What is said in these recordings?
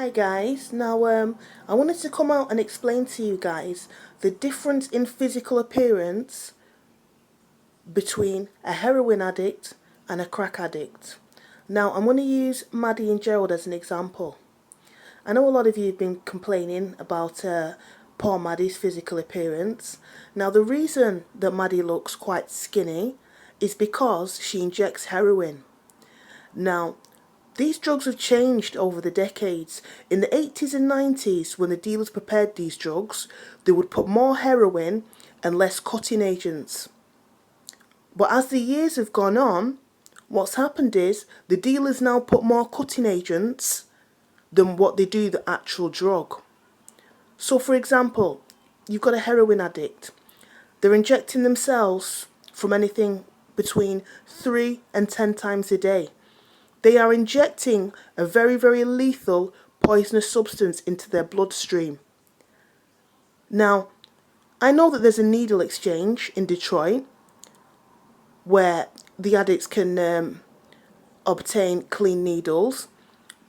Hi guys, now I wanted to come out and explain to you guys the difference in physical appearance between a heroin addict and a crack addict. Now I'm going to use Maddie and Gerald as an example. I know a lot of you have been complaining about poor Maddie's physical appearance. Now the reason that Maddie looks quite skinny is because she injects heroin. Now these drugs have changed over the decades. In the 80s and 90s, when the dealers prepared these drugs, they would put more heroin and less cutting agents. But as the years have gone on, what's happened is the dealers now put more cutting agents than what they do the actual drug. So for example, you've got a heroin addict. They're injecting themselves from anything between 3 and 10 times a day. They are injecting a very, very lethal poisonous substance into their bloodstream. Now, I know that there's a needle exchange in Detroit where the addicts can obtain clean needles.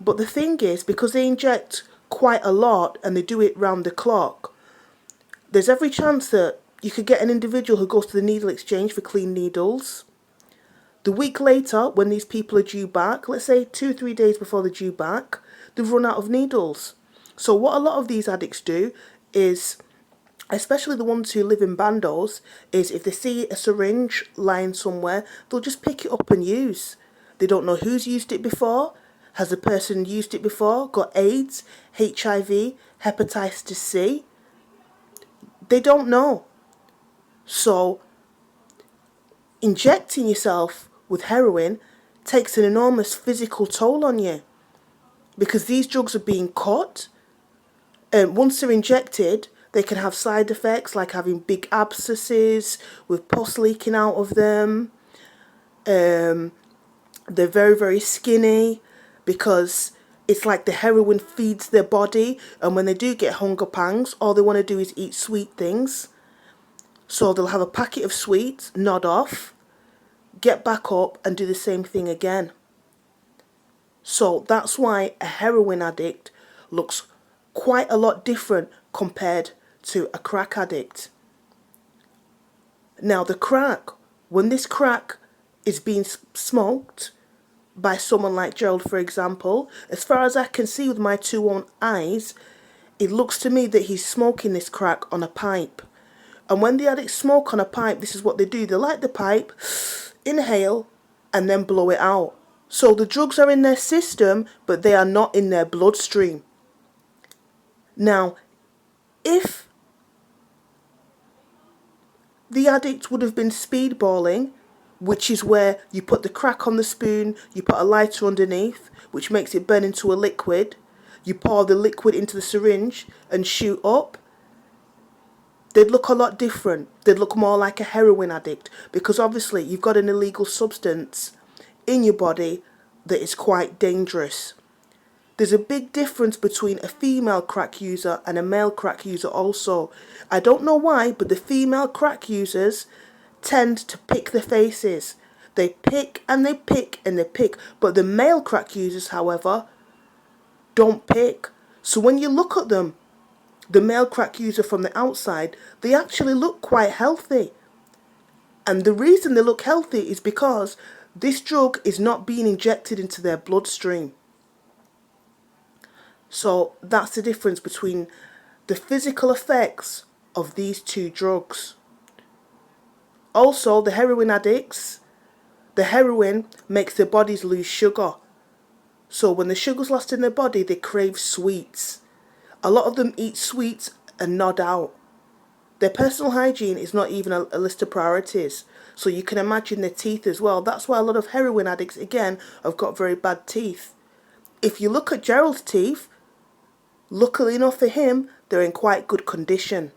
But the thing is, because they inject quite a lot and they do it round the clock, there's every chance that you could get an individual who goes to the needle exchange for clean needles. The week later, when these people are due back, let's say 2-3 days before they're due back, they've run out of needles. So what a lot of these addicts do is, especially the ones who live in bandos, is if they see a syringe lying somewhere, they'll just pick it up and use. They don't know who's used it before. Has the person used it before? Got AIDS, HIV, hepatitis C? They don't know. So injecting yourself with heroin takes an enormous physical toll on you because these drugs are being cut, and once they're injected they can have side effects like having big abscesses with pus leaking out of them. They're very, very skinny because it's like the heroin feeds their body, and when they do get hunger pangs, all they want to do is eat sweet things. So they'll have a packet of sweets, nod off, get back up and do the same thing again. So that's why a heroin addict looks quite a lot different compared to a crack addict. Now the crack, when this crack is being smoked by someone like Gerald, for example, as far as I can see with my two own eyes, it looks to me that he's smoking this crack on a pipe. And when the addicts smoke on a pipe, this is what they do. They light the pipe, inhale, and then blow it out. So the drugs are in their system, but they are not in their bloodstream. Now, if the addict would have been speedballing, which is where you put the crack on the spoon, you put a lighter underneath, which makes it burn into a liquid, you pour the liquid into the syringe and shoot up, they'd look a lot different. They'd look more like a heroin addict because obviously you've got an illegal substance in your body that is quite dangerous. There's a big difference between a female crack user and a male crack user also. I don't know why, but the female crack users tend to pick their faces. They pick and they pick and they pick. But the male crack users, however, don't pick. So when you look at them, the male crack user from the outside, they actually look quite healthy. And the reason they look healthy is because this drug is not being injected into their bloodstream. So that's the difference between the physical effects of these two drugs. Also, the heroin addicts, the heroin makes their bodies lose sugar. So when the sugar's lost in their body, they crave sweets. A lot of them eat sweets and nod out. Their personal hygiene is not even a list of priorities. So you can imagine their teeth as well. That's why a lot of heroin addicts, again, have got very bad teeth. If you look at Gerald's teeth, luckily enough for him, they're in quite good condition.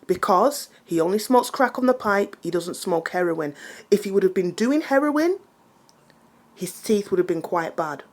Because he only smokes crack on the pipe, he doesn't smoke heroin. If he would have been doing heroin, his teeth would have been quite bad.